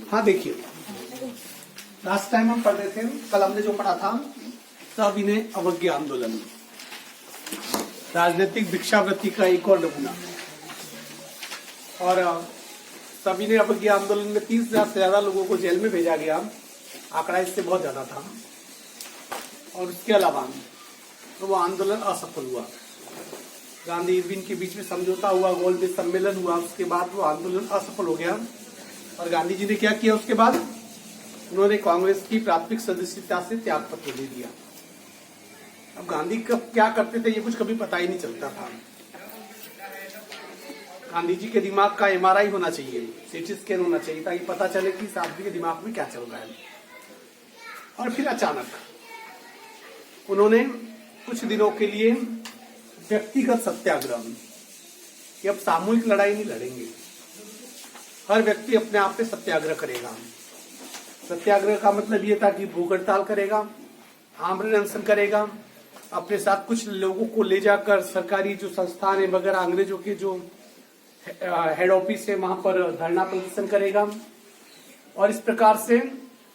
हाँ देखिए, last time हम पढ़ रहे थे, कल हमने जो पढ़ा था सविनय अवज्ञा आंदोलन, राजनीतिक भिक्षावृत्ति का एक और नमूना। और सविनय अवज्ञा आंदोलन में 30,000 से ज्यादा लोगों को जेल में भेजा गया, आंकड़ा इससे बहुत ज्यादा था। और उसके अलावा तो वो आंदोलन असफल हुआ। गांधी इरविन के बीच में समझौता हुआ, गोलमेज सम्मेलन हुआ, उसके बाद वो आंदोलन असफल हो गया। और गांधी जी ने क्या किया उसके बाद? उन्होंने कांग्रेस की प्राथमिक सदस्यता से त्याग पत्र दे दिया। अब गांधी कब क्या करते थे ये कुछ कभी पता ही नहीं चलता था। गांधी जी के दिमाग का MRI होना चाहिए, सीटी स्कैन होना चाहिए, ताकि पता चले कि इस आदमी के दिमाग में क्या चल रहा है। और फिर अचानक उन्होंने कुछ दिनों के लिए व्यक्तिगत सत्याग्रह, कि अब सामूहिक लड़ाई नहीं लड़ेंगे, हर व्यक्ति अपने आप पे सत्याग्रह करेगा। सत्याग्रह का मतलब ये था कि भूख हड़ताल करेगा, आमरण अनशन करेगा, अपने साथ कुछ लोगों को ले जाकर सरकारी जो संस्थान है वगैरह, अंग्रेजों के जो हेड ऑफिस है वहां पर धरना प्रदर्शन करेगा। और इस प्रकार से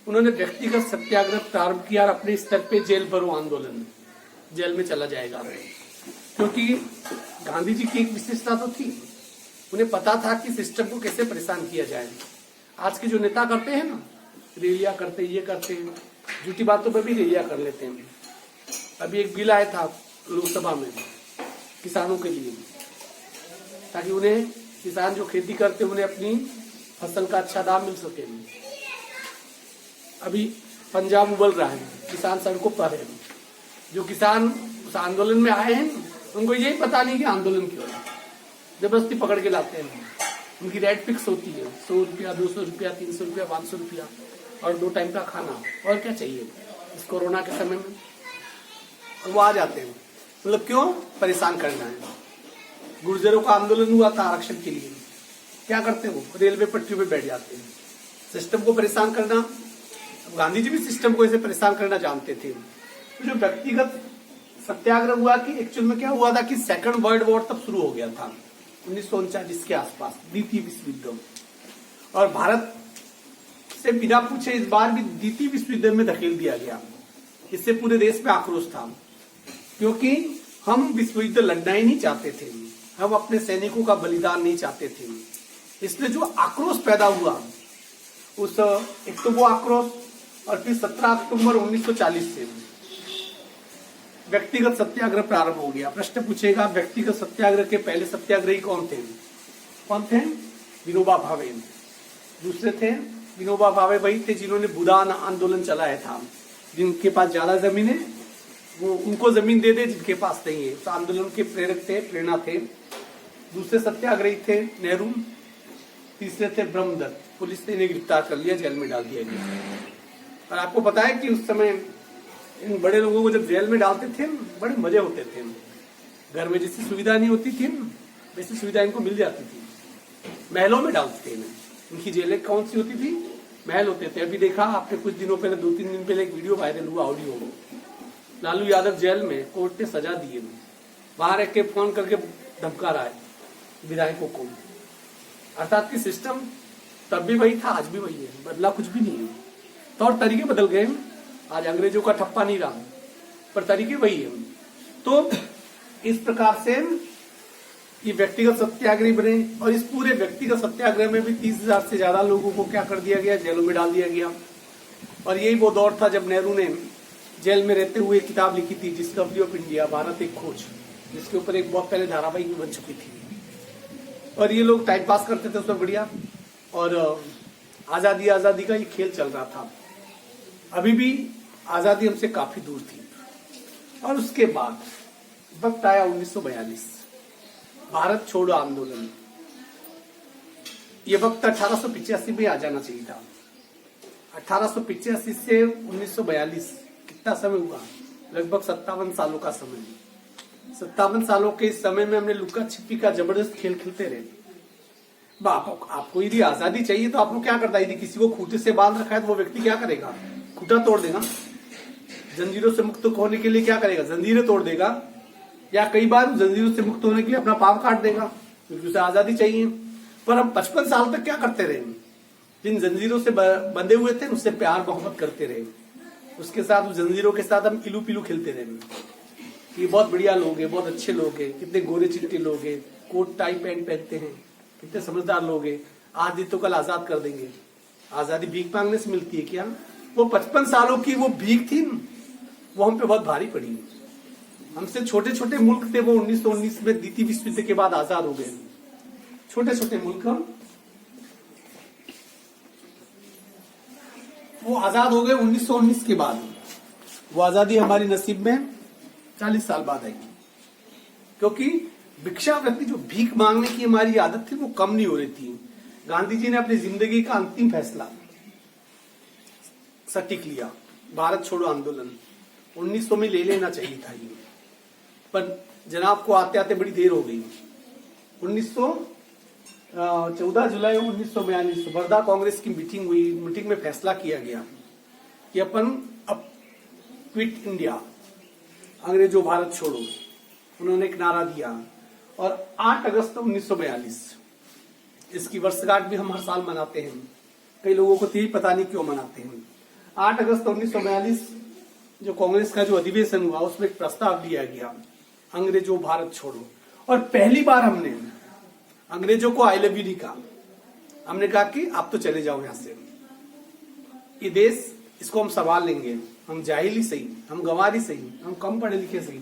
उन्होंने व्यक्तिगत सत्याग्रह प्रारंभ किया और अपने स्तर पे जेल भरो आंदोलन, जेल में चला जाएगा। क्योंकि गांधी जी की एक विशेषता तो थी, उन्हें पता था कि सिस्टम को कैसे परेशान किया जाए। आज के जो नेता करते हैं ना, रैलियां करते, ये करते हैं, झूठी बातों पर भी रैलियां कर लेते हैं। अभी एक बिल आया था लोकसभा में किसानों के लिए, ताकि उन्हें किसान जो खेती करते उन्हें अपनी फसल का अच्छा दाम मिल सके। अभी पंजाब उबल रहा है, किसान सड़कों पर है। जो किसान उस आंदोलन में आए हैं उनको यही पता नहीं कि आंदोलन क्यों है, जबरदस्ती पकड़ के लाते हैं। उनकी रेट फिक्स होती है, 100 रुपया, 200 रुपया, 300 रुपया, 500 रुपया, और 2 टाइम का खाना। और क्या चाहिए इस कोरोना के समय में? और वो आ जाते हैं, मतलब क्यों? परेशान करना है। गुर्जरों का आंदोलन हुआ था आरक्षण के लिए, क्या करते हो? रेलवे पटरी पे बैठ जाते हैं, सिस्टम को परेशान करना। गांधी जी भी सिस्टम को ऐसे परेशान करना जानते थे। तो जो व्यक्तिगत सत्याग्रह हुआ कि एक्चुअल में क्या हुआ था कि सेकंड वर्ल्ड वॉर तब शुरू हो गया था 1939 के आसपास, द्वितीय विश्व युद्ध। और भारत से बिना पूछे इस बार भी द्वितीय विश्व युद्ध में धकेल दिया गया। इससे पूरे देश में आक्रोश था, क्योंकि हम विश्व युद्ध लड़ना ही नहीं चाहते थे, हम अपने सैनिकों का बलिदान नहीं चाहते थे। इसलिए जो आक्रोश पैदा हुआ, उस एक तो वो आक्रोश, और फिर 17 अक्टूबर 1940 से व्यक्तिगत सत्याग्रह प्रारंभ हो गया। प्रश्न पूछेगा, व्यक्तिगत सत्याग्रह के पहले सत्याग्रही कौन थे? कौन थे? विनोबा भावे। दूसरे थे विनोबा भावे, वही थे जिन्होंने बुदान आंदोलन चलाया था। जिनके पास ज्यादा जमीन है वो उनको जमीन दे दे, जिनके पास नहीं है। उस आंदोलन के प्रेरक थे, प्रेरणा थे। दूसरे सत्याग्रही थे नेहरू। तीसरे थे ब्रह्मदत्त। पुलिस ने इन्हें गिरफ्तार कर लिया, जेल में डाल दिया गया। और आपको पता है कि उस समय इन बड़े लोगों को जब जेल में डालते थे बड़े मजे होते थे। घर में जैसी सुविधा नहीं होती थी वैसी सुविधा इनको मिल जाती थी। महलों में डालते थे इन्हें। इनकी जेलें कौन सी होती थी? महल होते थे। अभी देखा आपने कुछ दिनों पहले, 2-3 दिन पहले एक वीडियो वायरल हुआ, ऑडियो, लालू यादव जेल में, कोर्ट ने सजा दी है, वहां रख के फोन करके धमका रहा है विधायकों को। अर्थात कि सिस्टम तब भी वही था, आज भी वही है, बदला कुछ भी नहीं है। तौर तरीके बदल गए। आज अंग्रेजों का ठप्पा नहीं रहा, पर तरीके वही है। तो इस प्रकार से ये व्यक्तिगत सत्याग्रह बने। और इस पूरे व्यक्तिगत सत्याग्रह में भी 30,000 से ज्यादा लोगों को क्या कर दिया गया? जेलों में डाल दिया गया। और यही वो दौर था जब नेहरू ने जेल में रहते हुए किताब लिखी थी, डिस्कवरी ऑफ इंडिया, भारत एक खोज, जिसके ऊपर एक बहुत पहले धारावाहिक भी बन चुकी थी। और ये लोग टाइम पास करते थे उसमें बढ़िया। और आजादी आजादी का ये खेल चल रहा था। अभी भी आजादी हमसे काफी दूर थी। और उसके बाद वक्त आया 1942, भारत छोड़ो आंदोलन। ये वक्त 1885 में आ जाना चाहिए था। 1885 से 1942 कितना समय हुआ? लगभग 57 सालों का समय। 57 सालों के इस समय में हमने लुका छिपी का जबरदस्त खेल खेलते रहे। आपको यदि आजादी चाहिए तो आपको क्या करता है? यदि किसी को खूंटे से बांध रखा है तो वो व्यक्ति क्या करेगा? खूंटा तोड़ देगा। जंजीरों से मुक्त होने के लिए क्या करेगा? जंजीरें तोड़ देगा। या कई बार जंजीरों से मुक्त होने के लिए अपना पांव काट देगा, क्योंकि उसे आजादी चाहिए। पर हम 55 साल तक क्या करते रहे? जिन जंजीरों से बंधे हुए थे उससे प्यार मोहब्बत करते रहे, उसके साथ उस जंजीरों के साथ हम इलू पिलू खेलते रहे। ये बहुत बढ़िया लोग हैं, बहुत अच्छे लोग हैं, कितने गोरे चिट्टे लोग हैं, कोट टाई पैंट पहनते हैं, कितने समझदार लोग हैं, आज नहीं तो कल आजाद कर देंगे। आजादी भीख मांगने से मिलती है क्या? वो 55 सालों की वो भीख थी, वो हम पे बहुत भारी पड़ी। हमसे छोटे छोटे मुल्क थे वो 1919 में द्वितीय विश्व युद्ध के बाद आजाद हो गए। छोटे छोटे मुल्क हम, वो आजाद हो गए 1919 के बाद। वो आजादी हमारी नसीब में 40 साल बाद आई, क्योंकि भिक्षावृत्ति जो भीख मांगने की हमारी आदत थी वो कम नहीं हो रही थी। गांधी जी ने अपनी जिंदगी का अंतिम फैसला सटीक लिया, भारत छोड़ो आंदोलन 1900 में ले लेना चाहिए था ये, पर जनाब को आते आते बड़ी देर हो गई। 14 जुलाई 1942 वर्धा कांग्रेस की मीटिंग हुई। मीटिंग में फैसला किया गया कि अपन अब क्विट इंडिया, अंग्रेजों भारत छोड़ो, उन्होंने एक नारा दिया। और 8 अगस्त 1942 इसकी वर्षगांठ भी हम हर साल मनाते हैं। कई लोगों को यही पता नहीं क्यों मनाते हैं। 8 अगस्त 1942 जो कांग्रेस का जो अधिवेशन हुआ उसमें एक प्रस्ताव दिया गया, अंग्रेजों भारत छोड़ो। और पहली बार हमने अंग्रेजों को आई लव यू नहीं कहा, हमने कहा कि आप तो चले जाओ यहां से, ये देश इसको हम संभाल लेंगे, हम जाहिल ही सही, हम गंवार ही सही, हम कम पढ़े लिखे सही,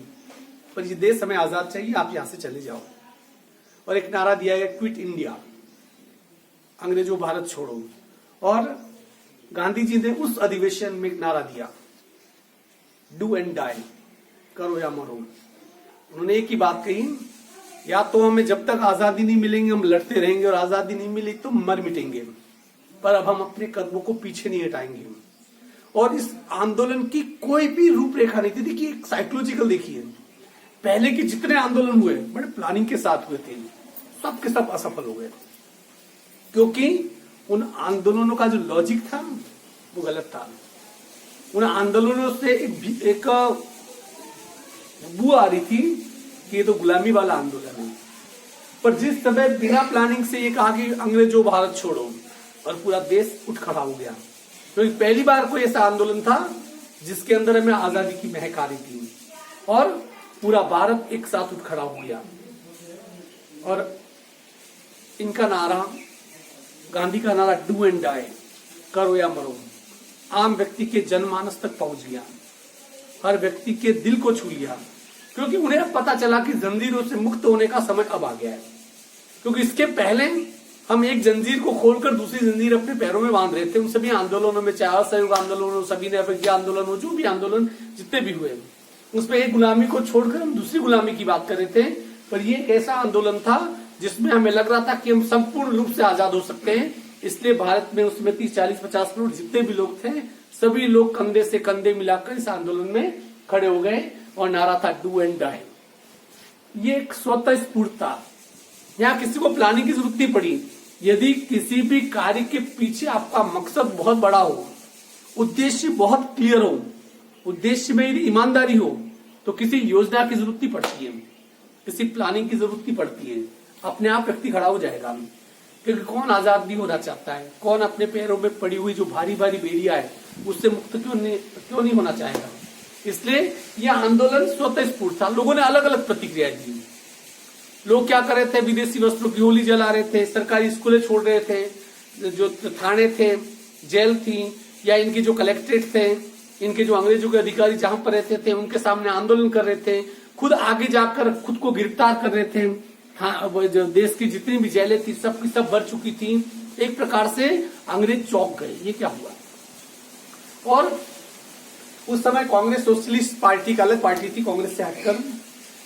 पर ये देश हमें आजाद चाहिए, आप यहां से चले जाओ। और एक नारा दिया गया, क्विट इंडिया, अंग्रेजों भारत छोड़ो। और गांधी जी ने उस अधिवेशन में एक नारा दिया, डू एंड डाई, करो या मरो। उन्होंने एक ही बात कही, या तो हमें जब तक आजादी नहीं मिलेंगे हम लड़ते रहेंगे, और आजादी नहीं मिली तो मर मिटेंगे, पर अब हम अपने कदमों को पीछे नहीं हटाएंगे। और इस आंदोलन की कोई भी रूपरेखा नहीं थी। देखिए, एक साइकोलॉजिकल देखिए, पहले के जितने आंदोलन हुए बड़े प्लानिंग के साथ हुए थे, सब के सब असफल हो गए, क्योंकि उन आंदोलनों का जो लॉजिक था वो गलत था। उन आंदोलनों से एक बू आ रही थी कि ये तो गुलामी वाला आंदोलन है। पर जिस समय बिना प्लानिंग से ये कहा कि अंग्रेजों भारत छोड़ो, और पूरा देश उठ खड़ा हो गया, क्योंकि पहली बार कोई ऐसा आंदोलन था जिसके अंदर हमें आजादी की महक आ रही थी, और पूरा भारत एक साथ उठ खड़ा हो गया। और इनका नारा, गांधी का नारा, डू एंड डाई, करो या मरो, आम व्यक्ति के जनमानस तक पहुंच गया, हर व्यक्ति के दिल को छू लिया, क्योंकि उन्हें अब पता चला कि जंजीरों से मुक्त होने का समय अब आ गया है। क्योंकि इसके पहले हम एक जंजीर को खोलकर दूसरी जंजीर अपने पैरों में बांध रहे थे। उन सभी आंदोलनों में, चाहे असहयोग आंदोलन हो, सभी ने आंदोलन हो, जो भी आंदोलन जितने भी हुए, उसमें एक गुलामी को छोड़कर हम दूसरी गुलामी की बात कर रहे थे। पर ये एक ऐसा आंदोलन था जिसमें हमें लग रहा था कि हम संपूर्ण रूप से आजाद हो सकते हैं। इसलिए भारत में उसमें 30, 40, 50 करोड़ जितने भी लोग थे, सभी लोग कंधे से कंधे मिलाकर इस आंदोलन में खड़े हो गए, और नारा था डू एंड डाई। ये एक स्वतः स्फूर्त था, यहाँ किसी को प्लानिंग की जरूरत नहीं पड़ी। यदि किसी भी कार्य के पीछे आपका मकसद बहुत बड़ा हो, उद्देश्य बहुत क्लियर हो, उद्देश्य में यदि ईमानदारी हो, तो किसी योजना की जरूरत नहीं पड़ती है, किसी प्लानिंग की जरूरत नहीं पड़ती है, अपने आप व्यक्ति खड़ा हो जाएगा। क्योंकि कौन आजाद नहीं होना चाहता है, कौन अपने पैरों में पड़ी हुई जो भारी भारी बेड़ियां है उससे मुक्त क्यों नहीं होना चाहेगा। इसलिए यह आंदोलन स्वतः स्फूर्त था। लोगों ने अलग अलग प्रतिक्रिया दी। लोग क्या कर रहे थे, विदेशी वस्त्रों की होली जला रहे थे, सरकारी स्कूलें छोड़ रहे थे, जो थाने थे, जेल थी, या इनके जो कलेक्ट्रेट थे, इनके जो अंग्रेजों के अधिकारी जहां पर रहते थे उनके सामने आंदोलन कर रहे थे, खुद आगे जाकर खुद को गिरफ्तार कर रहे थे। हाँ, जो देश की जितनी भी जेलें थी सब की सब भर चुकी थी। एक प्रकार से अंग्रेज चौंक गए, ये क्या हुआ। और उस समय कांग्रेस सोशलिस्ट पार्टी का अलग पार्टी थी, कांग्रेस से हटकर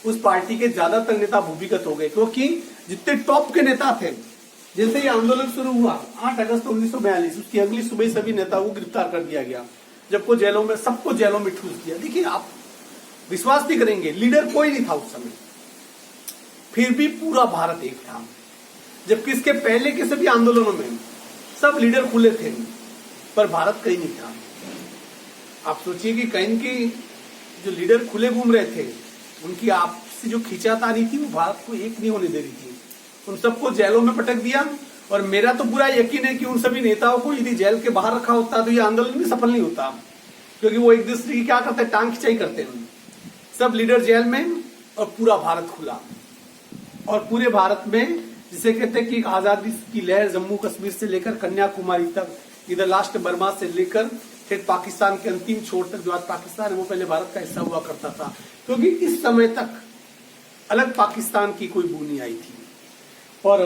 उस पार्टी के ज्यादातर नेता भूमिगत हो गए, क्योंकि जितने टॉप के नेता थे, जैसे ये आंदोलन शुरू हुआ 8 अगस्त 1942, उसकी अगली सुबह सभी नेताओं को गिरफ्तार कर दिया गया, जबको जेलों में, सबको जेलों में ठूस दिया। देखिए, आप विश्वास नहीं करेंगे, लीडर कोई नहीं था उस समय, फिर भी पूरा भारत एक था। जबकि इसके पहले के सभी आंदोलनों में सब लीडर खुले थे, पर भारत कहीं नहीं था। आप सोचिए कि कहीं की जो लीडर खुले घूम रहे थे, उनकी आपसी जो खींचातानी थी वो भारत को एक नहीं होने दे रही थी। उन सबको जेलों में पटक दिया, और मेरा तो पूरा यकीन है कि उन सभी नेताओं को यदि जेल के बाहर रखा होता तो ये आंदोलन भी सफल नहीं होता, क्योंकि वो एक दूसरे की क्या करते हैं, टांग खिंचाई करते हैं। सब लीडर जेल में और पूरा भारत खुला, और पूरे भारत में जिसे कहते हैं कि आजादी की लहर जम्मू कश्मीर से लेकर कन्याकुमारी तक, इधर लास्ट बर्मा से लेकर फिर पाकिस्तान के अंतिम छोर तक, जो आज पाकिस्तान है वो पहले भारत का हिस्सा हुआ करता था, क्योंकि इस समय तक अलग पाकिस्तान की कोई बू नहीं आई थी। और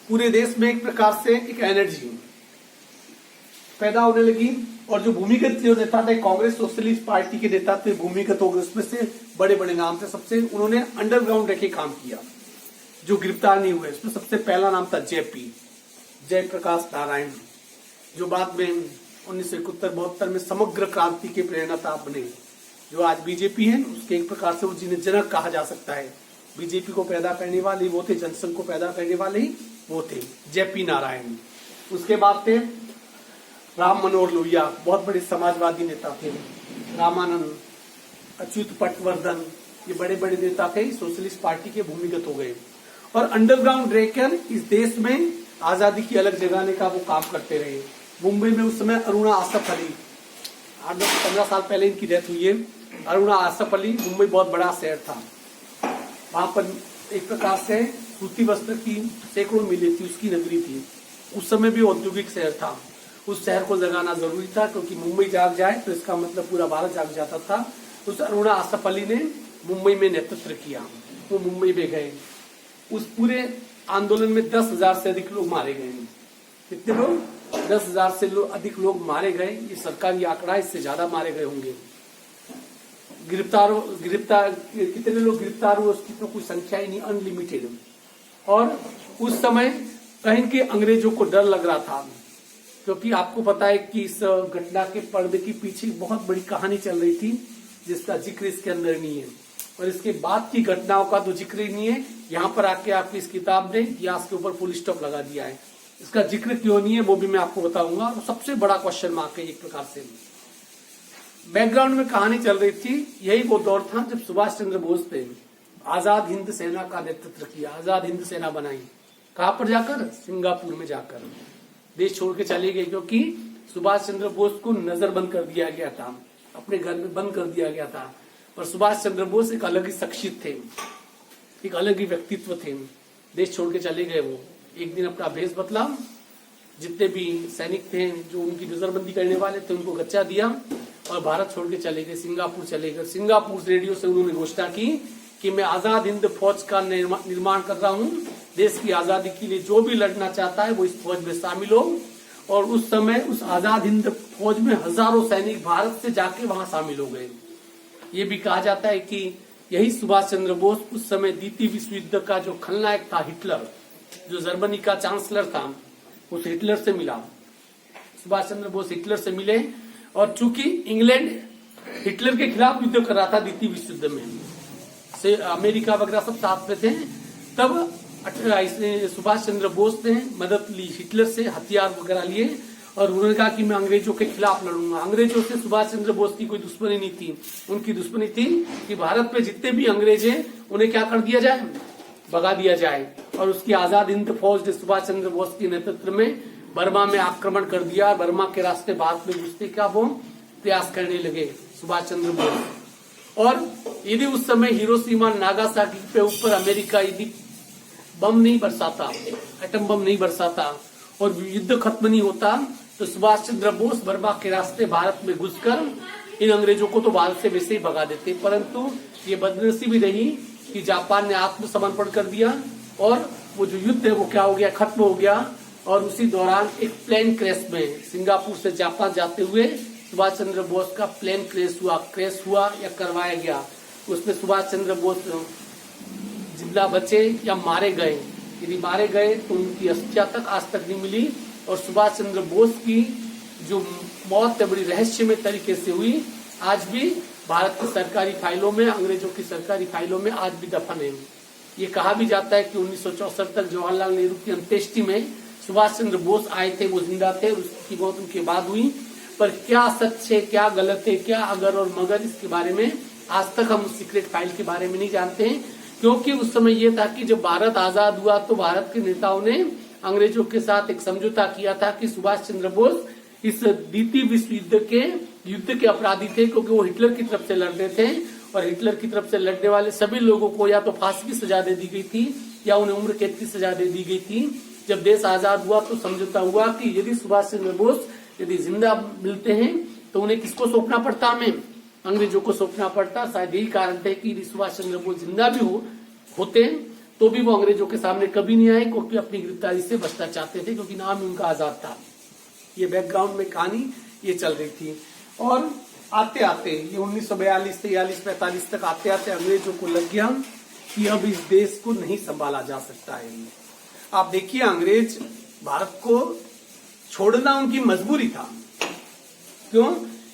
पूरे देश में एक प्रकार से एक एनर्जी पैदा होने लगी, और जो भूमिगत जो नेता थे, कांग्रेस सोशलिस्ट पार्टी के नेता थे, भूमिगत हो गए, उसमें से बड़े बड़े नाम थे। सबसे उन्होंने अंडरग्राउंड रह के काम किया, जो गिरफ्तार नहीं हुए। उसमें सबसे पहला नाम था जेपी, जयप्रकाश नारायण, जो बाद में 1971-72 में समग्र क्रांति के प्रेरणाता बने। जो आज बीजेपी है, उसके एक प्रकार से वो जिन्हें जनक कहा जा सकता है। बीजेपी को पैदा करने वाले वो थे, जनसंघ को पैदा करने वाले ही वो थे, जेपी नारायण। उसके बाद थे राम मनोहर लोहिया, बहुत बड़े समाजवादी नेता थे। रामानंद, अच्युत पटवर्धन, ये बड़े बड़े नेता थे, सोशलिस्ट पार्टी के भूमिगत हो गए, और अंडरग्राउंड रहकर इस देश में आजादी की अलग जगाने का वो काम करते रहे। मुंबई में उस समय अरुणा आसफ अली, 8-15 साल पहले इनकी डेथ हुई है। अरुणा आसफ अली, मुंबई बहुत बड़ा शहर था, वहां पर एक प्रकार से सूती वस्त्र की सैकड़ों मिलें थी, उसकी नगरी थी। उस समय भी औद्योगिक शहर था, उस शहर को जगाना जरूरी था, क्योंकि मुंबई जाग जाए तो इसका मतलब पूरा भारत जाग जाता था। उस अरुणा आसफ अली ने मुंबई में नेतृत्व किया, वो मुंबई में गए। उस पूरे आंदोलन में 10,000 से अधिक लोग मारे गए। कितने लोग? 10,000 से अधिक लोग मारे गए, ये सरकारी आंकड़ा, इससे ज्यादा मारे गए होंगे। गिरफ्तार कितने लोग गिरफ्तार हुए उसकी तो कोई संख्या ही नहीं, अनलिमिटेड। और उस समय कहीं के अंग्रेजों को डर लग रहा था, क्योंकि आपको पता है कि इस घटना के पर्दे के पीछे बहुत बड़ी कहानी चल रही थी, जिसका जिक्र इसके अंदर नहीं है, और इसके बाद की घटनाओं का तो जिक्र ही नहीं है। यहाँ पर आके आपकी इस किताब ने इतिहास के ऊपर फुल स्टॉप लगा दिया है। इसका जिक्र क्यों नहीं है वो भी मैं आपको बताऊंगा, और सबसे बड़ा क्वेश्चन मार्क है एक प्रकार से। बैकग्राउंड में कहानी चल रही थी, यही वो दौर था जब सुभाष चंद्र बोस ने आजाद हिंद सेना का नेतृत्व किया, आजाद हिंद सेना बनाई। कहां पर जाकर? सिंगापुर में जाकर देश छोड़ के चले गए, क्योंकि सुभाष चंद्र बोस को नजरबंद कर दिया गया था, अपने घर में बंद कर दिया गया था। पर सुभाष चंद्र बोस एक अलग ही शख्सियत थे, एक अलग ही व्यक्तित्व थे। देश छोड़ के चले गए वो, एक दिन अपना भेष बदला, जितने भी सैनिक थे जो उनकी नजरबंदी करने वाले थे उनको गच्चा दिया, और भारत छोड़ के चले गए, सिंगापुर चले गए। सिंगापुर रेडियो से उन्होंने घोषणा की कि मैं आजाद हिंद फौज का निर्माण कर रहा हूँ, देश की आजादी के लिए जो भी लड़ना चाहता है वो इस फौज में शामिल हो। और उस समय उस आजाद हिंद फौज में हजारों सैनिक भारत से जाके वहां शामिल हो गए। ये भी कहा जाता है कि यही सुभाष चंद्र बोस उस समय द्वितीय विश्व युद्ध का जो खलनायक था, हिटलर, जो जर्मनी का चांसलर था, उस हिटलर से मिला। सुभाष चंद्र बोस हिटलर से मिले, और चूंकि इंग्लैंड हिटलर के खिलाफ युद्ध कर रहा था द्वितीय विश्व युद्ध में, से अमेरिका वगैरह सब साथ में थे, तब सुभाष चंद्र बोस ने मदद ली हिटलर से, हथियार वगैरह लिए, और उन्होंने कहा कि मैं अंग्रेजों के खिलाफ लड़ूंगा। अंग्रेजों से सुभाष चंद्र बोस की कोई दुश्मनी नहीं थी, उनकी दुश्मनी थी कि भारत में जितने भी अंग्रेज हैं उन्हें क्या कर दिया जाए, भगा दिया जाए। और उसकी आजाद हिंद फौज ने सुभाष चंद्र बोस के नेतृत्व में बर्मा में आक्रमण कर दिया, बर्मा के रास्ते भारत में घुसने का वो प्रयास करने लगे सुभाष चंद्र बोस। और यदि उस समय हिरोशिमा नागासाकी पे ऊपर अमेरिका यदि बम नहीं बरसाता, एटम बम नहीं बरसाता, और युद्ध खत्म नहीं होता, तो सुभाष चंद्र बोस बर्मा के रास्ते भारत में घुसकर इन अंग्रेजों को तो भारत से वैसे ही भगा देते। परंतु ये बदनसीबी रही कि जापान ने आत्मसमर्पण कर दिया, और वो जो युद्ध है वो क्या हो गया, खत्म हो गया। और उसी दौरान एक प्लेन क्रैश में सिंगापुर से जापान जाते हुए सुभाष चंद्र बोस का प्लेन क्रैश हुआ या करवाया गया। उसमें सुभाष चंद्र बोस जिंदा बचे या मारे गए। यदि मारे गए तो उनकी अस्थियां तक आज तक नहीं मिली, और सुभाष चंद्र बोस की जो मौत बड़ी रहस्यमय तरीके से हुई, आज भी भारत की सरकारी फाइलों में, अंग्रेजों की सरकारी फाइलों में आज भी दफन है। ये कहा भी जाता है कि 1964 तक जवाहरलाल नेहरू की अंत्येष्टि में सुभाष चंद्र बोस आए थे, वो जिंदा थे, और उसकी मौत उनके बाद हुई। पर क्या सच है, क्या गलत है, क्या अगर और मगर, इसके बारे में आज तक हम सीक्रेट फाइल के बारे में नहीं जानते हैं। क्योंकि उस समय ये था कि जब भारत आजाद हुआ तो भारत के नेताओं ने अंग्रेजों के साथ एक समझौता किया था कि सुभाष चंद्र बोस इस द्वितीय विश्व युद्ध के अपराधी थे, क्योंकि वो हिटलर की तरफ से लड़ रहे थे और हिटलर की तरफ से लड़ने वाले सभी लोगों को या तो फांसी की सजा दे दी गई थी या उन्हें उम्र कैद की सजा दे दी गई थी। जब देश आजाद हुआ तो समझौता हुआ कि यदि सुभाष चंद्र बोस यदि जिंदा मिलते हैं तो उन्हें किसको सौंपना पड़ता, हमें अंग्रेजों को सौंपना पड़ता। शायद यही कारण थे कि यदि सुभाष चंद्र बोस जिंदा भी होते तो भी वो अंग्रेजों के सामने कभी नहीं आए, क्योंकि अपनी गिरफ्तारी से बचना चाहते थे, क्योंकि नाम ही उनका आजाद था। ये बैकग्राउंड में कहानी ये चल रही थी। और आते आते ये 1942 से 43-45 तक आते आते अंग्रेजों को लग गया कि अब इस देश को नहीं संभाला जा सकता है। आप देखिए, अंग्रेज भारत को छोड़ना उनकी मजबूरी था। क्यों?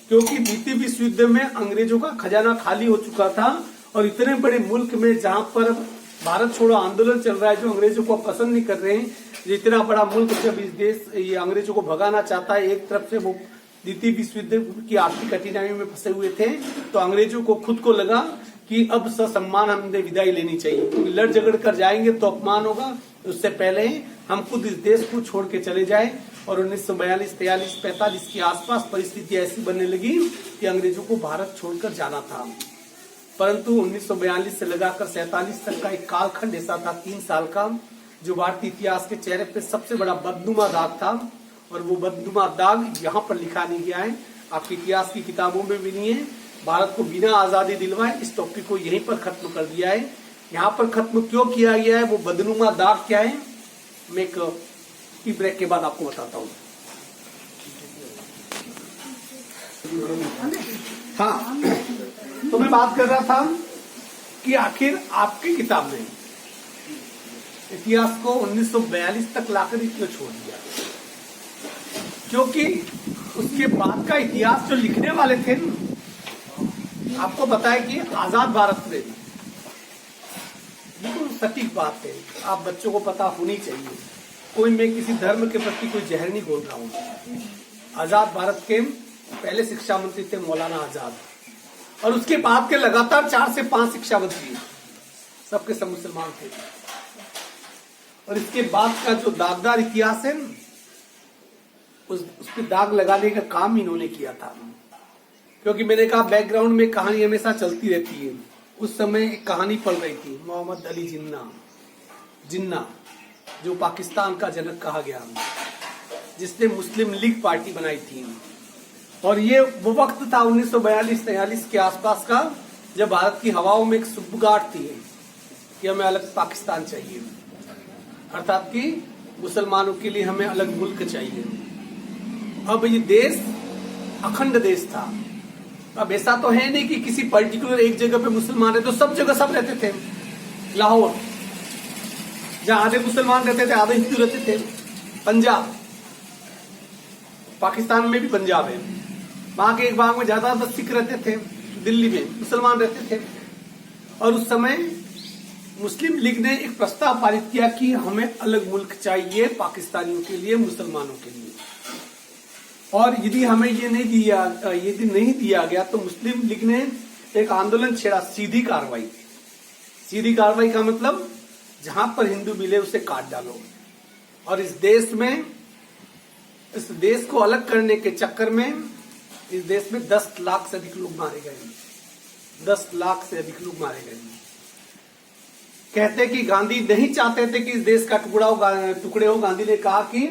क्योंकि द्वितीय विश्व युद्ध में अंग्रेजों का खजाना खाली हो चुका था और इतने बड़े मुल्क में जहां पर भारत छोड़ो आंदोलन चल रहा है, जो अंग्रेजों को पसंद नहीं कर रहे हैं, इतना बड़ा मुल्क जब इस देश ये अंग्रेजों को भगाना चाहता है, एक तरफ से वो द्वितीय विश्व युद्ध की आर्थिक कठिनाइयों में फंसे हुए थे, तो अंग्रेजों को खुद को लगा कि अब ससम्मान हमने विदाई लेनी चाहिए, क्योंकि लड़ झगड़ कर जाएंगे तो अपमान होगा। उससे पहले हम खुद इस देश को छोड़ के चले जाए। और 1942, 43, 45 के आसपास परिस्थिति ऐसी बनने लगी कि अंग्रेजों को भारत छोड़कर जाना था। परंतु 1942 से लगाकर 47 तक का एक कालखंड ऐसा था, 3 साल का, जो भारतीय इतिहास के चेहरे पे सबसे बड़ा बदनुमा दाग था। और वो बदनुमा दाग यहाँ पर लिखा नहीं गया है, आपकी इतिहास की किताबों में भी नहीं है। भारत को बिना आजादी दिलवाए इस टॉपिक को यहीं पर खत्म कर दिया है। यहाँ पर खत्म क्यों किया गया है, वो बदनुमा दाग क्या है, मैं एक ब्रेक के बाद आपको बताता हूँ। हाँ, तो मैं बात कर रहा था कि आखिर आपकी किताब में इतिहास को 1942 तक लाकर क्यों छोड़ दिया, क्योंकि उसके बाद का इतिहास जो लिखने वाले थे, आपको पता है कि आजाद भारत में बिल्कुल सटीक बात है, आप बच्चों को पता होनी चाहिए। कोई मैं किसी धर्म के प्रति कोई जहर नहीं बोल रहा हूँ। आजाद भारत के पहले शिक्षा मंत्री थे मौलाना आजाद, और उसके बाद के लगातार 4 से 5 शिक्षा मंत्री सबके सब मुसलमान थे। और इसके बाद का जो दागदार इतिहास है, उस पे दाग लगाने का काम इन्होंने किया था। क्योंकि मैंने कहा बैकग्राउंड में कहानी हमेशा चलती रहती है। उस समय एक कहानी पढ़ रही थी, मोहम्मद अली जिन्ना, जो पाकिस्तान का जनक कहा गया, जिसने मुस्लिम लीग पार्टी बनाई थी। और ये वो वक्त था 1942-43 के आसपास का, जब भारत की हवाओं में एक सुगबुगाहट थी कि हमें अलग पाकिस्तान चाहिए, अर्थात कि मुसलमानों के लिए हमें अलग मुल्क चाहिए। अब ये देश अखंड देश था। अब ऐसा तो है नहीं कि किसी पर्टिकुलर एक जगह पे मुसलमान रहते, तो सब जगह सब रहते थे। लाहौर जहां आधे मुसलमान रहते थे, आधे हिंदू रहते थे। पंजाब, पाकिस्तान में भी पंजाब है, वहां के एक भाग में ज्यादातर सिख रहते थे। दिल्ली में मुसलमान रहते थे। और उस समय मुस्लिम लीग ने एक प्रस्ताव पारित किया कि हमें अलग मुल्क चाहिए पाकिस्तानियों के लिए, मुसलमानों के लिए। और यदि हमें ये नहीं दिया गया तो मुस्लिम लीग ने एक आंदोलन छेड़ा, सीधी कार्रवाई। सीधी कार्रवाई का मतलब जहां पर हिंदू मिले उसे काट डालो। और इस देश को अलग करने के चक्कर में इस देश में 10 लाख से अधिक लोग मारे गए। 10 लाख से अधिक लोग मारे गए। कहते कि गांधी नहीं चाहते थे कि इस देश का टुकड़े हो। गांधी ने कहा कि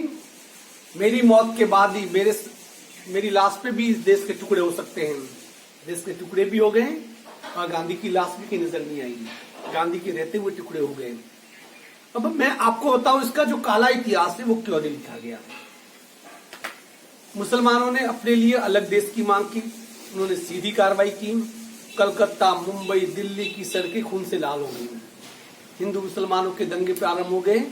मेरी मौत के बाद ही मेरी लाश पे भी इस देश के टुकड़े हो सकते हैं। देश के टुकड़े भी हो गए और गांधी की लाश भी कहीं नजर नहीं आई। गांधी के रहते हुए टुकड़े हो गए। अब मैं आपको बताऊं इसका जो काला इतिहास है वो क्यों नहीं लिखा गया। मुसलमानों ने अपने लिए अलग देश की मांग की, उन्होंने सीधी कार्रवाई की। कलकत्ता, मुंबई, दिल्ली की सड़कें खून से लाल हो गई। हिंदू मुसलमानों के दंगे प्रारंभ हो गए।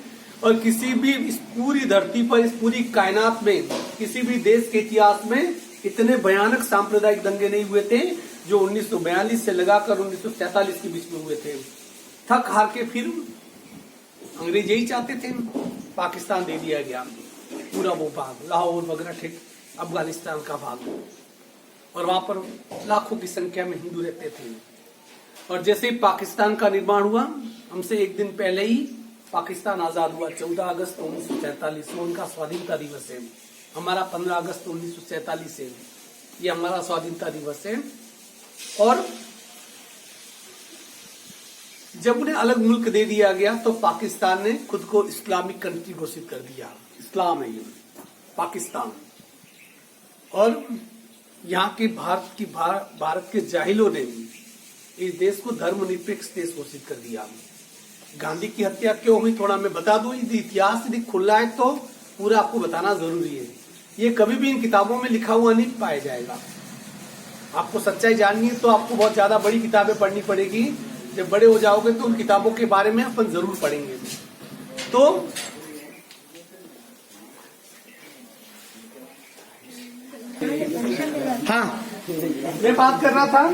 और किसी भी इस पूरी धरती पर, इस पूरी कायनात में, किसी भी देश के इतिहास में इतने भयानक सांप्रदायिक दंगे नहीं हुए थे जो 1942 से लगाकर 1947 के बीच में हुए थे। थक हार के फिर अंग्रेज यही चाहते थे, पाकिस्तान दे दिया गया, पूरा वो भाग, लाहौर वगैरह, ठीक अफगानिस्तान का भाग। और वहां पर लाखों की संख्या में हिंदू रहते थे। और जैसे ही पाकिस्तान का निर्माण हुआ, हमसे एक दिन पहले ही पाकिस्तान आजाद हुआ 14 अगस्त 1947, वो उनका स्वाधीनता दिवस है। हमारा 15 अगस्त 1947 है, ये हमारा स्वाधीनता दिवस है। और जब उन्हें अलग मुल्क दे दिया गया तो पाकिस्तान ने खुद को इस्लामिक कंट्री घोषित कर दिया। इस्लाम है ये पाकिस्तान। और यहाँ के भारत के जाहिलों ने इस देश को धर्मनिरपेक्ष देश घोषित कर दिया। गांधी की हत्या क्यों हुई थोड़ा मैं बता दूं, इतिहास यदि खुला है तो पूरा आपको बताना जरूरी है। ये कभी भी इन किताबों में लिखा हुआ नहीं पाया जाएगा। आपको सच्चाई जाननी है तो आपको बहुत ज्यादा बड़ी किताबें पढ़नी पड़ेगी। जब बड़े हो जाओगे तो उन किताबों के बारे में अपन जरूर पढ़ेंगे। तो हाँ, मैं बात कर रहा था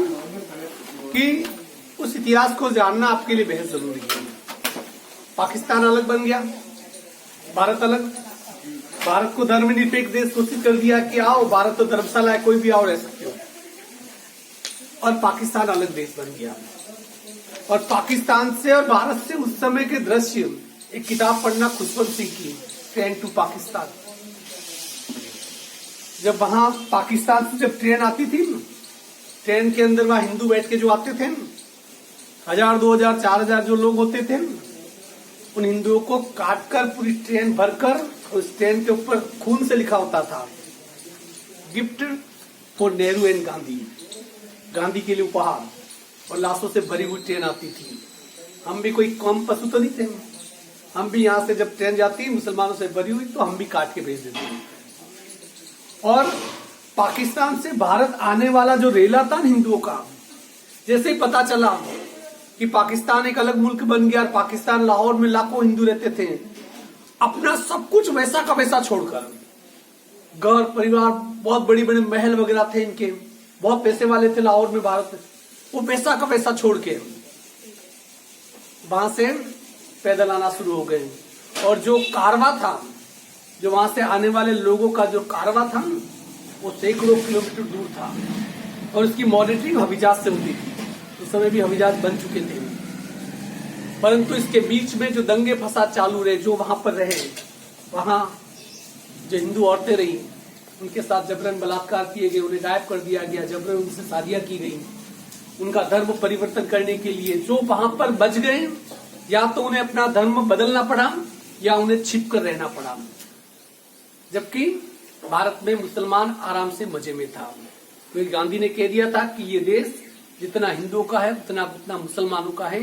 कि उस इतिहास को जानना आपके लिए बेहद जरूरी है। पाकिस्तान अलग बन गया, भारत अलग। भारत को धर्मनिरपेक्ष देश घोषित कर दिया कि आओ भारत तो धर्मशाला है, कोई भी आओ रह सकते हो। और पाकिस्तान अलग देश बन गया। और पाकिस्तान से और भारत से उस समय के दृश्य, एक किताब पढ़ना खुशवंत सिंह की, ट्रेन टू पाकिस्तान। जब वहां पाकिस्तान से जब ट्रेन आती थी, ट्रेन के अंदर वहां हिंदू बैठ के जो आते थे, 1000, 2000, 4000 जो लोग होते थे, उन हिंदुओं को काटकर पूरी ट्रेन भरकर उस ट्रेन के ऊपर खून से लिखा होता था, gift for Nehru and Gandhi, Gandhi के लिए उपहार। और लाशों से भरी हुई ट्रेन आती थी। हम भी कोई कम पशु तो नहीं थे, हम भी यहाँ से जब ट्रेन जाती मुसलमानों से भरी हुई तो हम भी काट के भेज देते हैं। और पाकिस्तान से भारत आने वाला जो रेला था हिंदुओं का, जैसे ही पता चला कि पाकिस्तान एक अलग मुल्क बन गया और पाकिस्तान लाहौर में लाखों हिंदू रहते थे, अपना सब कुछ वैसा का वैसा छोड़कर, घर परिवार, बहुत बड़ी बड़े महल वगैरह थे इनके, बहुत पैसे वाले थे लाहौर में भारत, वो पैसा का पैसा छोड़ के वहां से पैदल आना शुरू हो गए। और जो कारवा था, जो वहां से आने वाले लोगों का जो कारवा था, वो सैकड़ों किलोमीटर दूर था। और उसकी मॉनिटरिंग हविजाज से होती थी। उस समय भी हविजाज बन चुके थे। परंतु इसके बीच में जो दंगे फसाद चालू रहे, जो वहां पर रहे, वहां जो हिंदू औरतें रही, उनके साथ जबरन बलात्कार किए गए, उन्हें गायब कर दिया गया, जबरन उनसे शादियां की गई। उनका धर्म परिवर्तन करने के लिए जो वहां पर बच गए, या तो उन्हें अपना धर्म बदलना पड़ा या उन्हें छिप कर रहना पड़ा। जबकि भारत में मुसलमान आराम से मजे में था, क्योंकि गांधी ने कह दिया था कि ये देश जितना हिंदुओं का है उतना मुसलमानों का है।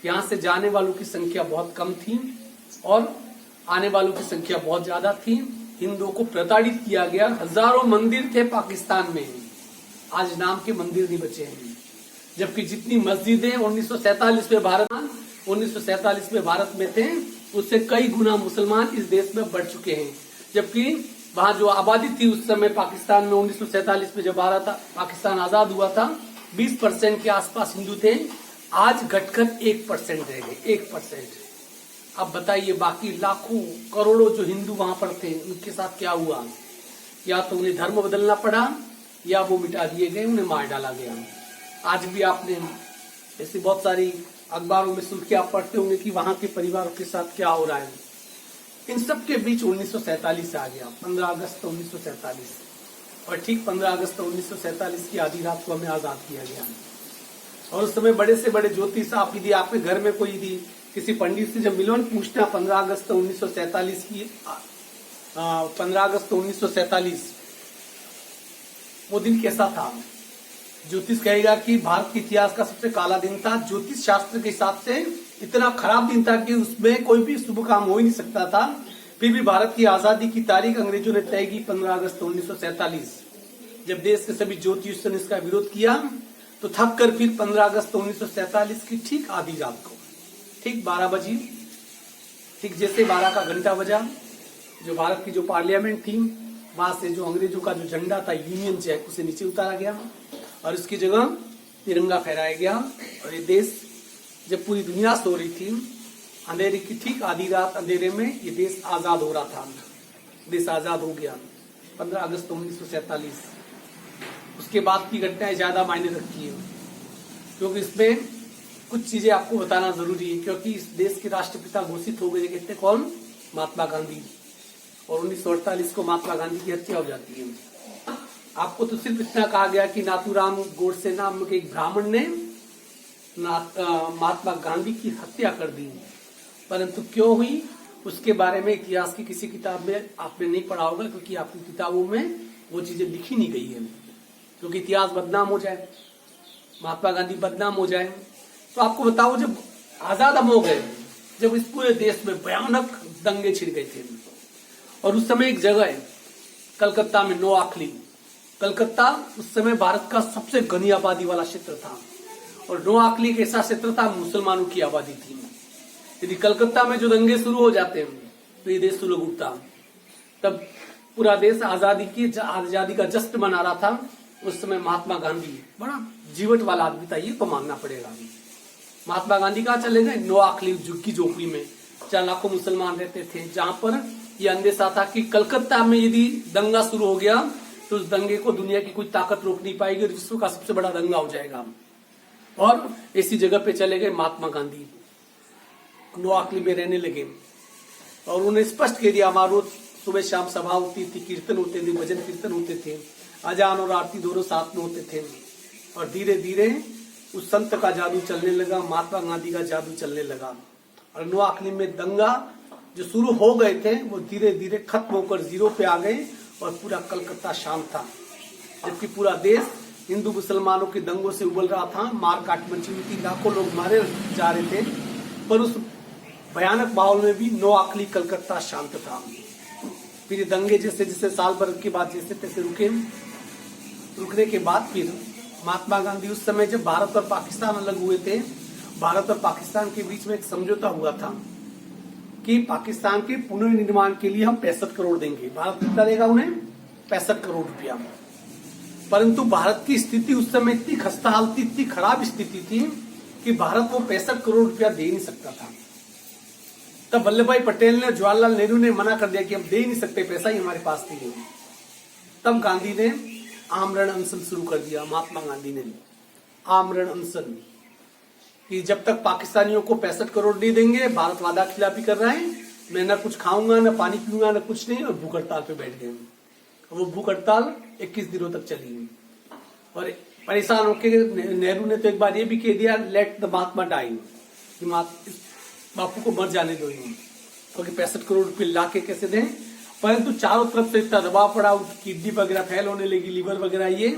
यहाँ से जाने वालों की संख्या बहुत कम थी और आने वालों की संख्या बहुत ज्यादा थी। हिंदुओं को प्रताड़ित किया गया। हजारों मंदिर थे पाकिस्तान में, आज नाम के मंदिर नहीं बचे हैं। जबकि जितनी मस्जिदें 1947 में भारत में थे, उससे कई गुना मुसलमान इस देश में बढ़ चुके हैं। जबकि वहां जो आबादी थी उस समय पाकिस्तान में 1947 में जब पाकिस्तान आजाद हुआ था, 20% के आसपास हिंदू थे। आज घटकर 1% रह गए, 1%। अब बताइए बाकी लाखों करोड़ों जो हिंदू वहां पर थे, उनके साथ क्या हुआ? या तो उन्हें धर्म बदलना पड़ा या वो मिटा दिए गए, उन्हें मार डाला गया। आज भी आपने ऐसी बहुत सारी अखबारों में सुर्खियां पढ़ते होंगे कि वहां के परिवारों के साथ क्या हो रहा है। इन सब के बीच 1947 आ गया, 15 अगस्त 1947। और ठीक 15 अगस्त 1947 की आधी रात को हमें आजाद किया गया। और उस समय बड़े से बड़े ज्योतिष, आप यदि आपके घर में कोई यदि किसी पंडित से जब मिलो, पूछना 15 अगस्त 1947 की 15 अगस्त 1947 वो दिन कैसा था, ज्योतिष कहेगा कि भारत के इतिहास का सबसे काला दिन था। ज्योतिष शास्त्र के हिसाब से इतना खराब दिन था कि उसमें कोई भी शुभ काम हो ही नहीं सकता था। फिर भी भारत की आजादी की तारीख अंग्रेजों ने तय की 15 अगस्त 1947। जब देश के सभी ज्योतिषियों ने इसका विरोध किया तो थक कर फिर 15 अगस्त 1947 की ठीक आधी रात को, ठीक 12 बजी, ठीक जैसे 12 का घंटा बजा, जो भारत की जो पार्लियामेंट थी, वहां से जो अंग्रेजों का जो झंडा था, यूनियन जैक, उसे नीचे उतारा गया और इसकी जगह तिरंगा फहराया गया। और ये देश, जब पूरी दुनिया सो रही थी, अंधेरे की ठीक आधी रात अंधेरे में ये देश आजाद हो रहा था। देश आजाद हो गया 15 अगस्त 1947। उसके बाद की घटनाएं ज्यादा मायने रखती है, क्योंकि इसमें कुछ चीजें आपको बताना जरूरी है, क्योंकि इस देश के राष्ट्रपिता घोषित हो गए कहते कौन? महात्मा गांधी। और 1948 को महात्मा गांधी की हत्या हो जाती है। आपको तो सिर्फ इतना कहा गया कि नाथूराम गोडसे नाम के एक ब्राह्मण ने महात्मा गांधी की हत्या कर दी, परंतु क्यों हुई उसके बारे में इतिहास की किसी किताब में आपने नहीं पढ़ा होगा, क्योंकि आपकी किताबों में वो चीजें लिखी नहीं गई है, क्योंकि इतिहास बदनाम हो जाए, महात्मा गांधी बदनाम हो जाए। तो आपको बताओ, जब आजाद हम हो गए, जब इस पूरे देश में भयानक दंगे छिड़ गए थे, और उस समय एक जगह है कलकत्ता में, नोआखली। कलकत्ता उस समय भारत का सबसे घनी आबादी वाला क्षेत्र था, और नोआखली एक ऐसा क्षेत्र था मुसलमानों की आबादी थी। यदि कलकत्ता में जो दंगे शुरू हो जाते हैं तो ये देश सुलग उठता। तब पूरा देश आजादी का जश्न मना रहा था। उस समय महात्मा गांधी बड़ा जीवट वाला आदमी था, ये तो मानना पड़ेगा। महात्मा गांधी कहाँ चले गए? नोआखली की झोपड़ी में, जहाँ लाखों मुसलमान रहते थे, जहां पर यह अंदेशा था कि कलकत्ता में यदि दंगा शुरू हो गया तो उस दंगे को दुनिया की कोई ताकत रोक नहीं पाएगी और विश्व का सबसे बड़ा दंगा हो जाएगा। और ऐसी जगह पे चले गए महात्मा गांधी, नोआखली में रहने लगे, और उन्हें स्पष्ट कह दिया, हमारा रोज सुबह शाम सभा होती थी, कीर्तन होते थे, भजन कीर्तन होते थे, अजान और आरती दोनों साथ में होते थे। और धीरे धीरे उस संत का जादू चलने लगा, महात्मा गांधी का जादू चलने लगा, और नोआखली में दंगा जो शुरू हो गए थे वो धीरे धीरे खत्म होकर जीरो पे आ गए, और पूरा कलकत्ता शांत था, जबकि पूरा देश हिंदू मुसलमानों के दंगों से उबल रहा था। मार काट मची हुई थी, लाखों लोग मारे जा रहे थे, पर उस भयानक माहौल में भी नोआखली कलकत्ता शांत था। फिर दंगे जैसे जैसे साल भर के बाद जैसे तैसे रुकने के बाद फिर महात्मा गांधी, उस समय जब भारत और पाकिस्तान अलग हुए थे, भारत और पाकिस्तान के बीच में एक समझौता हुआ था कि पाकिस्तान के पुनर्निर्माण के लिए हम 65 करोड़ देंगे। भारत कितना देगा उन्हें? 65 करोड़ रुपया। परंतु भारत की स्थिति उस समय इतनी खस्ताहाल थी, इतनी खराब स्थिति थी कि भारत वो 65 करोड़ रुपया दे नहीं सकता था। तब वल्लभ भाई पटेल ने, जवाहरलाल नेहरू ने मना कर दिया कि हम दे नहीं सकते, पैसा ही हमारे पास नहीं है। तब गांधी ने आमरण अनशन शुरू कर दिया। महात्मा गांधी ने आमरण अनशन, कि जब तक पाकिस्तानियों को 65 करोड़ नहीं देंगे, भारत वादा खिलाफी कर रहा है, मैं न कुछ खाऊंगा, न पानी पीऊंगा, न कुछ नहीं, और भूख हड़ताल पे बैठ गए। वो भूख हड़ताल 21 दिनों तक चली, और परेशान होकर नेहरू ने तो एक बार ये भी कह दिया, लेट द महात्मा डाई, कि बापू को मर जाने दो, क्योंकि 65 करोड़ रुपये ला के कैसे दें। परंतु चारों तरफ से इतना दबाव पड़ा, किडनी वगैरह फेल होने लगी, लीवर वगैरह ये।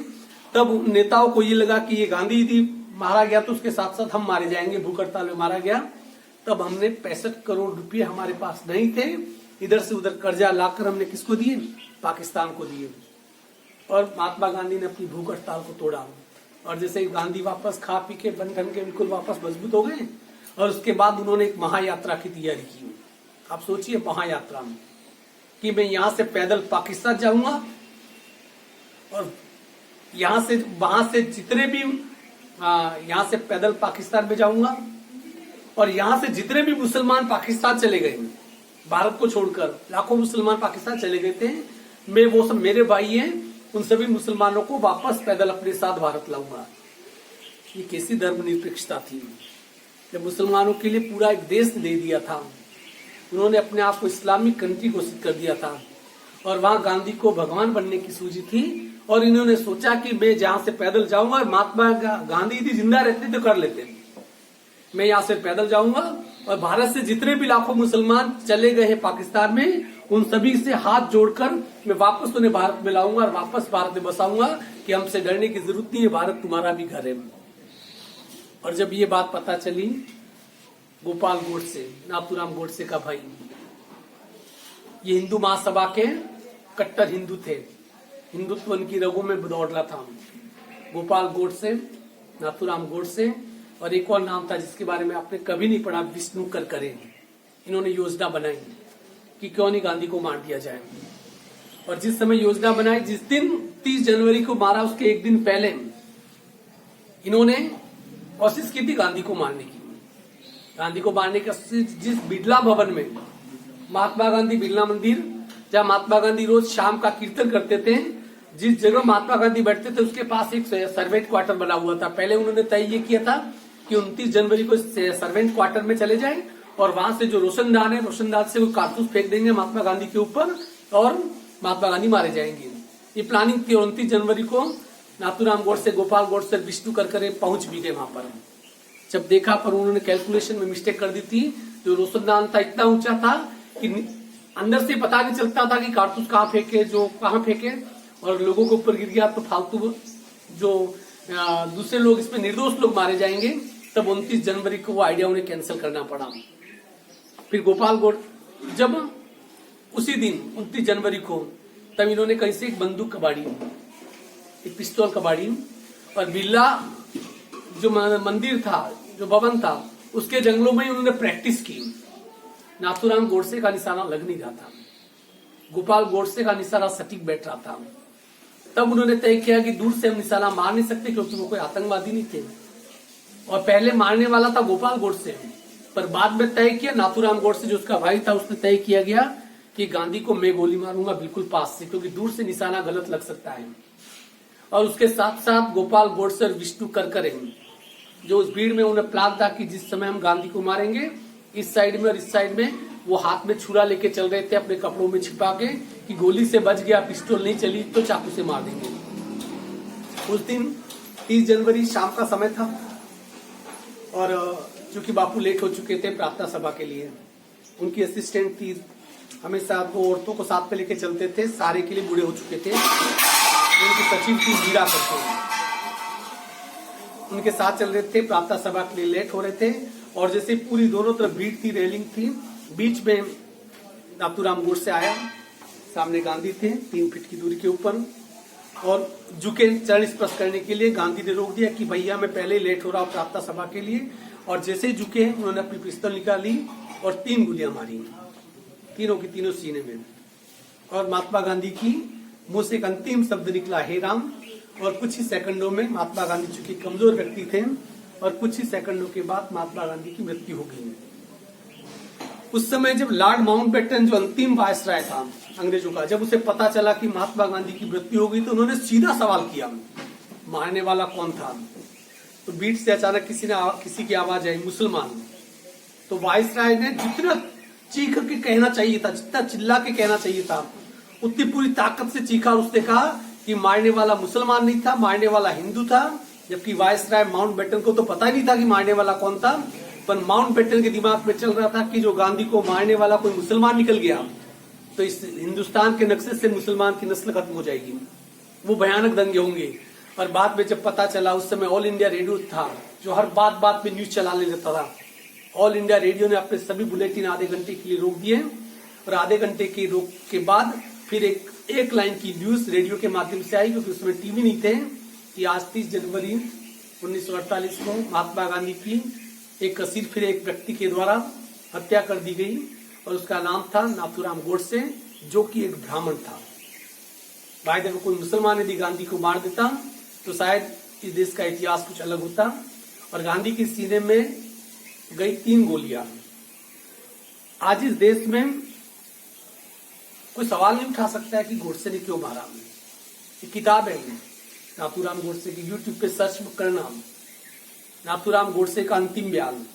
तब नेताओं को ये लगा कि ये गांधी जी मारा गया तो उसके साथ साथ हम मारे जाएंगे, भूख हड़ताल में मारा गया। तब हमने 65 करोड़ रुपये हमारे पास नहीं थे, इधर से उधर कर्जा लाकर हमने किसको दिए? पाकिस्तान को दिए, और महात्मा गांधी ने अपनी भूख हड़ताल को तोड़ा। और जैसे गांधी वापस खा पी के बन ठन के बिल्कुल वापस मजबूत हो गए, और उसके बाद उन्होंने एक महायात्रा की तैयारी की। आप सोचिए, महायात्रा में कि मैं यहां से पैदल पाकिस्तान जाऊंगा, और यहां से वहां से जितने भी यहां से पैदल पाकिस्तान में जाऊंगा, और यहां से जितने भी मुसलमान पाकिस्तान चले गए, भारत को छोड़कर लाखों मुसलमान पाकिस्तान चले गए थे, मैं वो सब मेरे भाई हैं, उन सभी मुसलमानों को वापस पैदल अपने साथ भारत लाऊंगा। ये कैसी धर्मनिरपेक्षता थी, जब मुसलमानों के लिए पूरा एक देश दे दिया था। उन्होंने अपने आप को इस्लामिक कंट्री घोषित कर दिया था, और वहां गांधी को भगवान बनने की सूझी थी, और इन्होंने सोचा कि मैं जहां से पैदल जाऊंगा, महात्मा गांधी यदि जिंदा रहते तो कर लेते, मैं यहां से पैदल जाऊंगा, और भारत से जितने भी लाखों मुसलमान चले गए हैं पाकिस्तान में, उन सभी से हाथ जोड़कर मैं वापस उन्हें भारत में लाऊंगा, और वापस भारत में बसाऊंगा, कि हमसे डरने की जरूरत नहीं है, भारत तुम्हारा भी घर है। और जब ये बात पता चली, गोपाल गोडसे, नाथूराम गोडसे का भाई, ये हिंदू महासभा के कट्टर हिंदू थे, हिंदुत्व उनकी रगों में दौड़ रहा था। गोपाल गोडसे, नाथूराम गोडसे, और एक और नाम था जिसके बारे में आपने कभी नहीं पढ़ा, विष्णु करकरे। इन्होंने योजना बनाई कि क्यों नहीं गांधी को मार दिया जाए, और जिस समय योजना बनाई, जिस दिन 30 जनवरी को मारा, उसके एक दिन पहले इन्होंने कोशिश की थी गांधी को मारने की। गांधी को मारने का जिस बिरला भवन में, महात्मा गांधी बिरला मंदिर, जहां महात्मा गांधी रोज शाम का कीर्तन करते थे, जिस जगह महात्मा गांधी बैठते थे उसके पास एक सर्वेंट क्वार्टर बना हुआ था। पहले उन्होंने तय ये किया था कि 29 जनवरी को सर्वेंट क्वार्टर में चले जाएं और वहां से जो रोशनदान है, रोशनदान से वो कारतूस फेंक देंगे महात्मा गांधी के ऊपर और महात्मा गांधी मारे जाएंगे। ये प्लानिंग थी। 29 जनवरी को नाथूराम गोडसे, गोपाल गोडसे, विष्णु करकरे पहुंच भी गए वहां पर। जब देखा पर उन्होंने कैलकुलेशन में मिस्टेक कर दी थी। जो रोशनदान था इतना ऊंचा था कि अंदर से पता नहीं चलता था कि कारतूस कहाँ फेंके, जो कहाँ फेंके, और लोगों के ऊपर गिर गया तो फालतू जो दूसरे लोग, इसमें निर्दोष लोग मारे जाएंगे। तब 29 जनवरी को वो आइडिया उन्हें कैंसिल करना पड़ा। फिर गोपाल गोड जब उसी दिन 29 जनवरी को तब इन्होंने कहीं से एक बंदूक कबाड़ी, एक पिस्तौल कबाड़ी, और बिरला जो मंदिर था, जो भवन था, उसके जंगलों में उन्होंने प्रैक्टिस की। नाथूराम गोडसे का निशाना लग नहीं रहा था, गोपाल गोडसे का निशाना सटीक बैठ रहा था। तब उन्होंने तय किया कि दूर से हम निशाना मार नहीं सकते क्योंकि वो कोई आतंकवादी नहीं थे, और पहले मारने वाला था गोपाल गोडसे। पर बाद में तय किया नाथूराम गोडसे, जो उसका भाई था, उसने तय किया गया कि गांधी को मैं गोली मारूंगा बिल्कुल पास से, क्योंकि दूर से निशाना गलत लग सकता है। और उसके साथ साथ गोपाल गोडसे और विष्णु करकरे, जो उस भीड़ में उन्हें प्लान था कि जिस समय हम गांधी को मारेंगे, इस साइड में और इस साइड में वो हाथ में छुरा लेके चल रहे थे अपने कपड़ों में छिपा के, कि गोली से बच गया, पिस्टल नहीं चली तो चाकू से मार देंगे। उस दिन 30 जनवरी शाम का समय था और चूंकि बापू लेट हो चुके थे प्रार्थना सभा के लिए, उनकी असिस्टेंट थी, हमेशा वो औरतों को साथ में लेके चलते थे, सारे के लिए बूढ़े हो चुके थे, उनकी सचिव थी मीरा करके, उनके साथ चल रहे थे। प्रार्थना सभा के लिए लेट हो रहे थे और जैसे पूरी दोनों तरफ भीड़ थी, रेलिंग थी, बीच में नाथूराम गोडसे आया, सामने गांधी थे 3 फीट की दूरी के ऊपर, और झुके चरण स्पर्श करने के लिए। गांधी ने रोक दिया कि भैया मैं पहले ही लेट हो रहा हूं प्रार्थना सभा के लिए, और जैसे ही झुके उन्होंने अपनी पिस्तौल निकाली और 3 गोलियां मारी, तीनों की तीनों सीने में, और महात्मा गांधी की मुंह से एक अंतिम शब्द निकला, हे राम। और कुछ ही सेकंडों में महात्मा गांधी, चूंकि कमजोर व्यक्ति थे, और कुछ ही सेकंडों के बाद महात्मा गांधी की मृत्यु हो गई। उस समय जब लॉर्ड माउंटबेटन, जो अंतिम वायसराय था अंग्रेजों का, जब उसे पता चला कि महात्मा गांधी की मृत्यु हो गई, तो उन्होंने सीधा सवाल किया, मारने वाला कौन था। तो बीच से अचानक किसी की आवाज आई, मुसलमान। तो वायसराय ने जितना चीख के कहना चाहिए था, जितना चिल्ला के कहना चाहिए था, उतनी पूरी ताकत से चीखा। उसने कहा कि मारने वाला मुसलमान नहीं था, मारने वाला हिंदू था। जबकि वायसराय माउंटबेटन को तो पता ही नहीं था कि मारने वाला कौन था, पर माउंटबेटन के दिमाग में चल रहा था कि जो गांधी को मारने वाला कोई मुसलमान निकल गया तो इस हिंदुस्तान के नक्शे से मुसलमान की नस्ल खत्म हो जाएगी, वो भयानक दंगे होंगे। और बाद में जब पता चला, उस समय ऑल इंडिया रेडियो था जो हर बात बात पे न्यूज चलाने लगता था। ऑल इंडिया रेडियो ने अपने सभी बुलेटिन आधे घंटे के लिए रोक दिए, और आधे घंटे की रोक के बाद फिर एक लाइन की न्यूज रेडियो के माध्यम से आई, क्योंकि उसमें टीवी नहीं थे, कि आज 30 जनवरी 1948 को महात्मा गांधी की फिर एक व्यक्ति के द्वारा हत्या कर दी गई, और उसका नाम था नाथूराम गोडसे, जो कि एक ब्राह्मण था। भाई देखो, कोई मुसलमान यदि गांधी को मार देता तो शायद इस देश का इतिहास कुछ अलग होता। और गांधी के सीने में गई 3 गोलियां। आज इस देश में कोई सवाल नहीं उठा सकता है कि गोडसे ने क्यों मारा। एक किताब है नाथूराम गोडसे की, यूट्यूब पे सर्च करना, नाथूराम गोडसे का अंतिम बयान,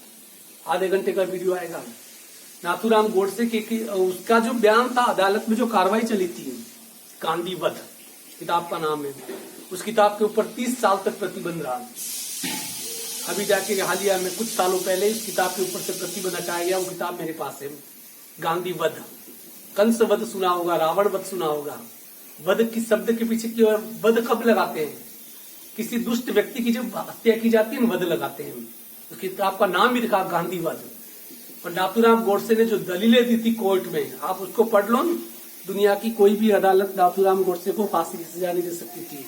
आधे घंटे का वीडियो आएगा। नाथूराम गोडसे के उसका जो बयान था, अदालत में जो कार्रवाई चली थी, गांधी वध किताब का नाम है। उस किताब के ऊपर 30 साल तक प्रतिबंध रहा। अभी जाके हालिया में कुछ सालों पहले इस किताब के ऊपर से प्रतिबंध हटाया गया। वो किताब मेरे पास है, गांधी वध। कंस वध सुना होगा, रावण वध सुना होगा। वध की शब्द के पीछे की वध कब लगाते हैं? किसी दुष्ट व्यक्ति की जब हत्या की जाती है, वध लगाते हैं। तो किताब का नाम भी लिखा गांधी वध। और नाथूराम गोडसे ने जो दलीलें दी थी कोर्ट में, आप उसको पढ़ लो। दुनिया की कोई भी अदालत नाथूराम गोडसे को फांसी की सजा नहीं दे सकती थी।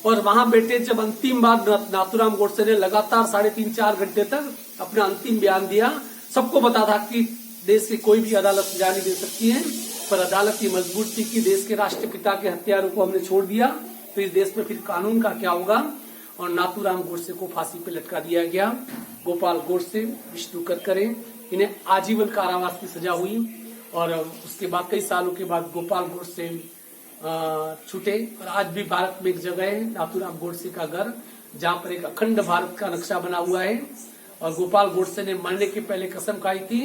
और वहां बैठे जब अंतिम बार नाथूराम गोडसे ने लगातार 3.5-4 घंटे तक अपना अंतिम बयान दिया, सबको पता था कि देश की कोई भी अदालत सजा नहीं दे सकती है, पर अदालत की मजबूर थी कि देश के राष्ट्रपिता के हत्यारों को हमने छोड़ दिया तो इस देश में फिर कानून का क्या होगा। और नाथूराम गोडसे को फांसी पे लटका दिया गया। गोपाल गोडसे, विष्णु करकरे, इन्हें आजीवन कारावास की सजा हुई। और उसके बाद कई सालों के बाद गोपाल गोडसे छूटे। और आज भी भारत में एक जगह है नाथूराम गोडसे का घर, जहाँ पर एक अखंड भारत का नक्शा बना हुआ है। और गोपाल गोडसे ने मरने के पहले कसम खाई थी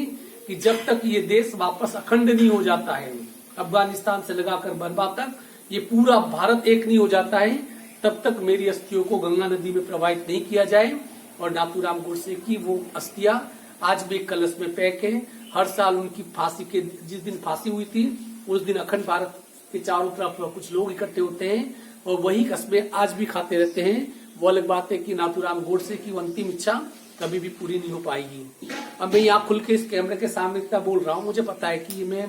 कि जब तक ये देश वापस अखंड नहीं हो जाता है, अफगानिस्तान से लगाकर बर्मा तक ये पूरा भारत एक नहीं हो जाता है, तब तक मेरी अस्थियों को गंगा नदी में प्रवाहित नहीं किया जाए। और नाथूराम गोडसे की वो अस्थियां आज भी एक कलश में पैक है। हर साल उनकी फांसी के जिस दिन फांसी हुई थी उस दिन अखंड भारत के चारों तरफ कुछ लोग इकट्ठे होते हैं और वही कस्बे आज भी खाते रहते हैं। वो अलग बात है कि नाथूराम गोडसे की वो अंतिम इच्छा कभी भी पूरी नहीं हो पाएगी। अब मैं यहाँ खुल के इस कैमरे के सामने इतना बोल रहा हूँ, मुझे पता है कि मैं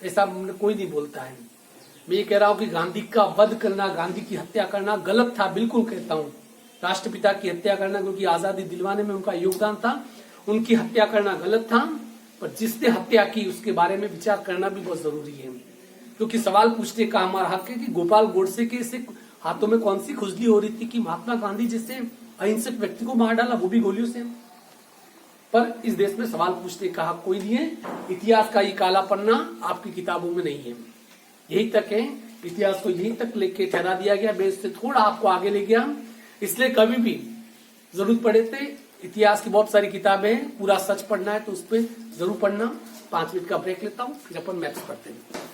ऐसा कोई नहीं बोलता है। मैं ये कह रहा हूँ कि गांधी का वध करना, गांधी की हत्या करना गलत था, बिल्कुल कहता हूँ। राष्ट्रपिता की हत्या करना, क्योंकि आजादी दिलवाने में उनका योगदान था, उनकी हत्या करना गलत था। पर जिसने हत्या की उसके बारे में विचार करना भी बहुत जरूरी है, क्योंकि सवाल पूछने का हमारा हक है कि गोपाल गोडसे के से हाथों में कौन सी खुजली हो रही थी कि महात्मा गांधी जैसे अहिंसक व्यक्ति को मार डाला, वो भी गोलियों से। पर इस देश में सवाल पूछने का हक कोई नहीं है। इतिहास का ये काला पन्ना आपकी किताबों में नहीं है, यही तक है। इतिहास को यही तक लेके ठहरा दिया गया। मैं इससे थोड़ा आपको आगे ले गया, इसलिए कभी भी जरूरत पड़े थे इतिहास की बहुत सारी किताबें हैं, पूरा सच पढ़ना है तो उस पर जरूर पढ़ना। 5 मिनट का ब्रेक लेता हूँ, फिर अपन मैथ्स पढ़ते हैं।